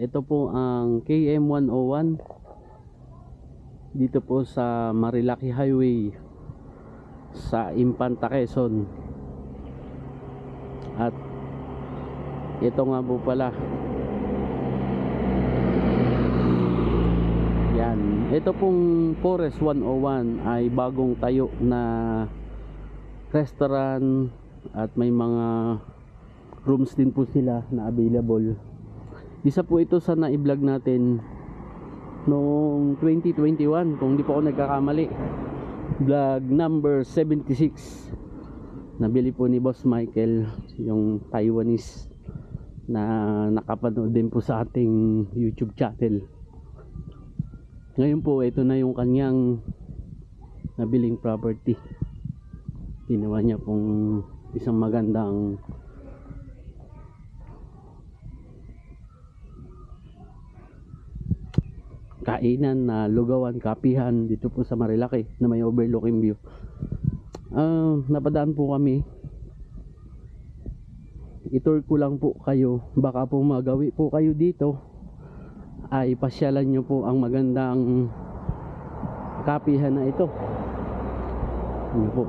Ito po ang KM101 dito po sa Marilaki Highway sa Infanta, Quezon. At ito nga po pala, yan, ito pong Forest 101 ay bagong tayo na restaurant at may mga rooms din po sila na available. Isa po ito sa na-vlog natin noong 2021 kung di po ako nagkakamali, vlog number 76. Nabili po ni Boss Michael, yung Taiwanese na nakapanood din po sa ating YouTube channel. Ngayon po ito na yung kanyang nabiling property. Ginawa niya pong isang magandang kainan na lugawan, kapihan dito po sa Marilaki na may overlooking view. Napadaan po kami, i-tour ko lang po kayo, baka po magawi po kayo dito ay pasyalan nyo po ang magandang kapihan na ito. Ano po,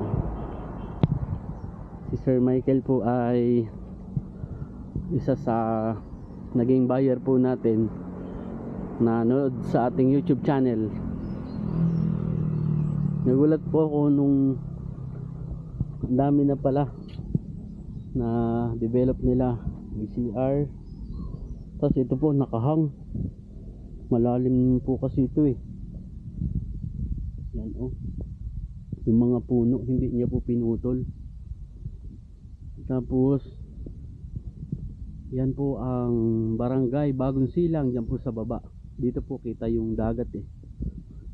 si Sir Michael po ay isa sa naging buyer po natin na nanood sa ating YouTube channel. Nagulat po ako nung ang dami na pala na develop nila, VCR. Tapos ito po nakahang, malalim po kasi ito eh. Yan oh, yung mga puno hindi niya po pinutol. Tapos yan po ang barangay Bagong Silang, dyan po sa baba. Dito po kita yung dagat eh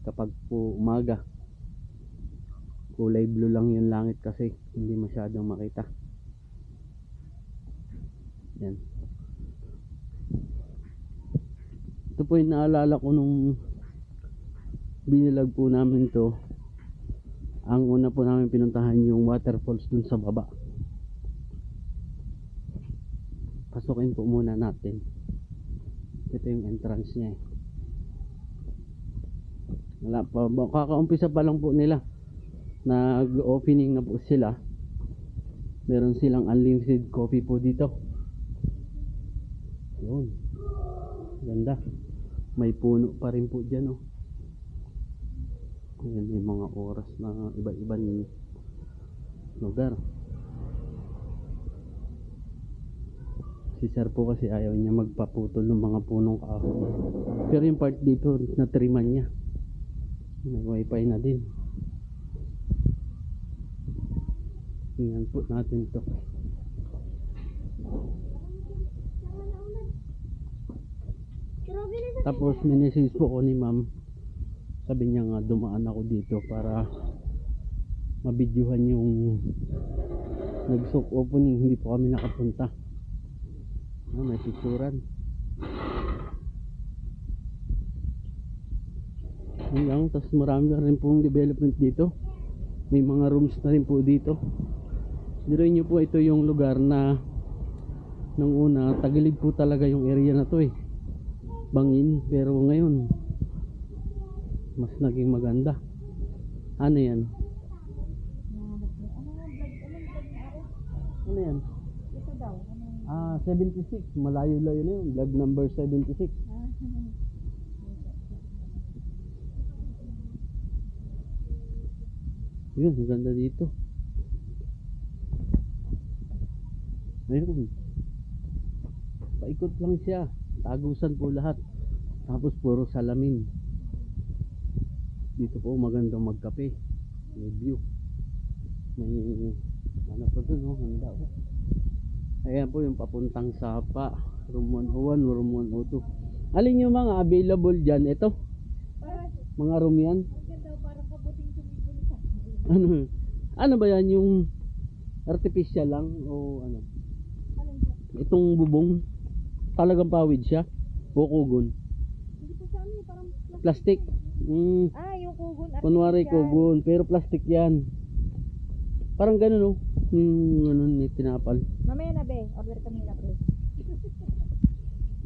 kapag po umaga. Kulay blue lang yung langit kasi hindi masyadong makita. Yan. Ito po yung naalala ko nung binilag po namin to. Ang una po namin pinuntahan yung waterfalls dun sa baba. Pasukin po muna natin. Ito yung entrance niya eh. Wala pa, kakaumpisa pa lang po nila. Nag-opening na po sila. Meron silang unlimited coffee po dito. Yun, ganda. May puno pa rin po dyan oh. Ayan yung mga oras na iba-ibang lugar. Si Sir po kasi ayaw niya magpaputol ng mga punong kahoy. Pero yung part dito na triman niya, may wifi na din. Tingnan po natin to. Tapos minisis po ko ni ma'am. Sabi niya nga dumaan ako dito para mabidyuhan yung nag-soft opening. Hindi po kami nakapunta. May picturan. Hanggang, tapos marami na rin pong development dito. May mga rooms na rin po dito. Diruin nyo po, ito yung lugar na nung una, tagilid po talaga yung area na to eh. Bangin, pero ngayon mas naging maganda. Ano yan? Ano yan? Ito daw. 76. Malayo-layo na yun. Vlog number 76. Yun, ang ganda dito. Ayun. Paikot lang siya. Tagusan po lahat. Tapos puro salamin. Dito po magandang magkape. May view. May ano pa dun oh, handa po. Ayan po yung papuntang Sapa, room 101, room 102. Alin yung mga available dyan? Ito? Mga room yan? Ano ba yan? Yung artificial lang o ano? Itong bubong talagang pawid siya o kugon? Hindi po sa amin, parang Plastic? yung kugon. Kunwari kugon, pero plastic yan. Parang ganun oh. Ano ni tinapal. Mamaya na be, order kami na pre.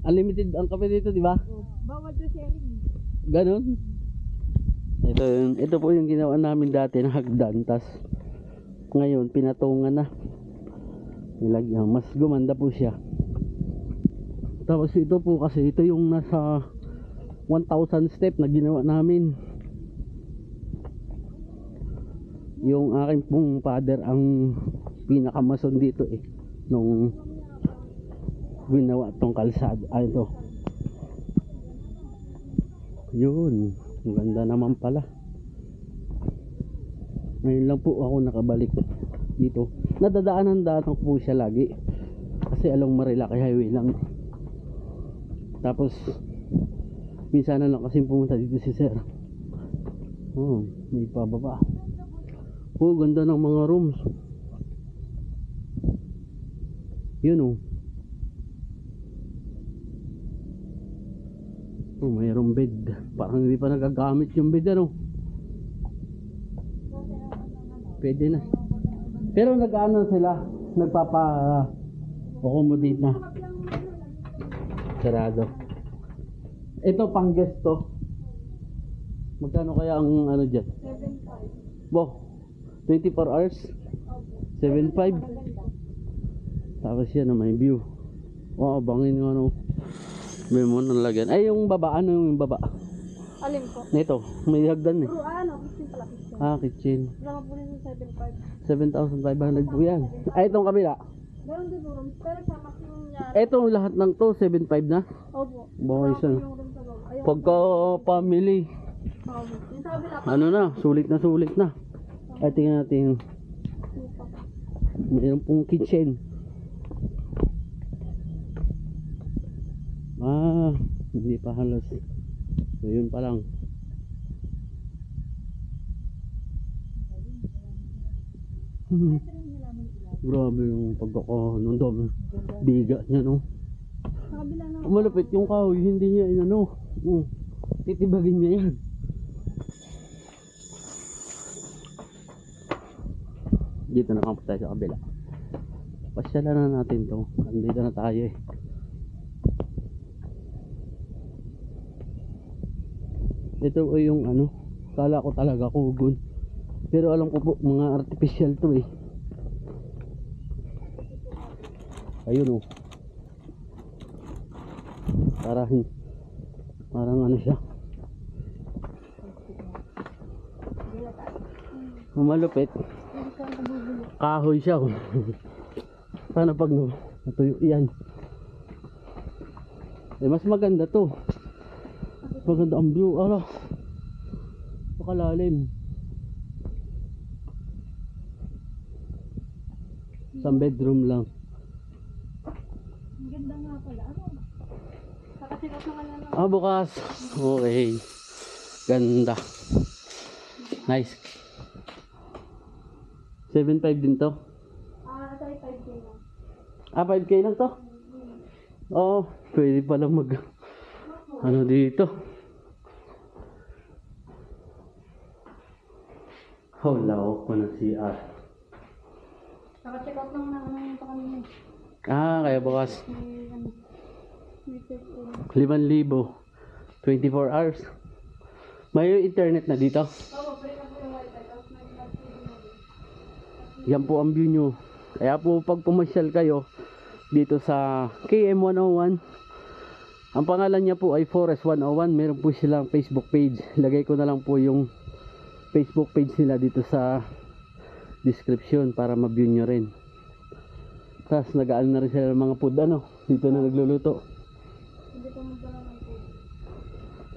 Unlimited ang kape dito, di ba? Bawal to sharing. Ganon. Ito po yung ginawa namin dati na hagdan. Tas ngayon, pinatungan na. Nilagyan. Mas gumanda po siya. Tapos ito po kasi, ito yung nasa 1,000 step na ginawa namin. Yung aking pong father ang pinakamason dito eh. Nung ginawa tong kalsada. Ito. Yun. Ang ganda naman pala. Ngayon lang po ako nakabalik dito. Nadadaanan-daanan ko po siya lagi. Kasi along Marilaki Highway lang. Tapos minsan na lang kasi pumunta dito si sir. Oh, may pababa. Oh, ganda ng mga rooms. Yun oh. Oh, mayroong bed. Parang hindi pa nagagamit yung bed ano. Pwede na. Pero nag-ano sila, nagpapa-accommodate na. Sarado. Ito pang guest to. Magkano kaya ang ano dyan? 7.5. Bo, 24 hours? 7.5? Tapos yan na may view. Wow, bangin nga no. May mo nang lagyan. Ay, yung baba, ano yung baba? Alin po? Nito, may hagdan eh. Puro ano, kitchen pala kitchen. Ah, kitchen. Sama po rin sa 7.5. 7,500 po yan. Ay, itong kabila. Meron din room, pero sa maximum niya. Itong lahat ng to, 7,500 na. Opo. Boys, Sama po ano? yung room sa baba. Ayun. Pagka family, Opo. Yung sabi na ano na, sulit na. Ay, tingnan natin. Mayroon pong kitchen. Ah, hindi pa halos. So, yun pa lang. Grabe yung pagkaka nung dami biga niya no. sa kabila na. Malapit yung kahoy, hindi niya inano. Titibagin niya yan. Dito na lang po tayo sa kabila. Pasyalan na natin to. Andito na tayo eh. Ito po yung ano, kala ko talaga kugon. Pero alam ko po mga artificial to eh. Ayun oh. Parang ano siya. Malupit. Kahoy siya oh. Paano pag natuyo yan? Eh mas maganda to. Maganda ang view. Ano? Pakalalim. Isang bedroom lang. Ang ganda nga pala. Ano? Kakasikat naman na lang. Ah, bukas. Okay. Ganda. Nice. 7.5 din to. Sorry, 5K lang. Ah, 5K lang to? Oo. Pwede pala mag ano dito. Oh, lawak ko ng CR. Naka-check out lang na ano yung pakanina. Ah, kaya bukas. May ano. May check in. 5,000. 24 hours. May internet na dito. Oo, free na po yung wifi. Tapos may TV na din. Yan po ang view nyo. Kaya po pag pumasyal kayo dito sa KM101, ang pangalan niya po ay Forest 101. Meron po silang Facebook page. Lagay ko na lang po yung Facebook page nila dito sa description para ma-view nyo rin. Tapos nag-aal na rin sila ng mga food ano. Dito na nagluluto. Hindi ko magdala ng food.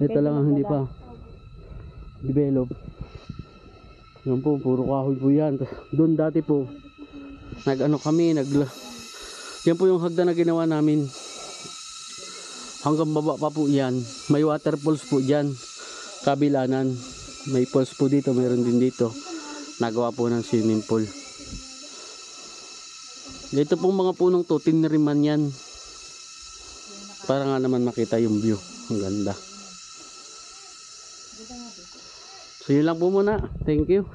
Ito lang ang hindi pa develop. Yan po, puro kahoy po yan. Tapos doon dati po nag-ano kami, yan po yung hagdan na ginawa namin. Hanggang baba pa po yan. May waterfalls po dyan. Kabilanan. May falls po dito. Mayroon din dito. Nagawa po ng swimming pool. Dito pong mga punong to, tiniriman yan. Para nga naman makita yung view. Ang ganda. So yun lang po muna. Thank you.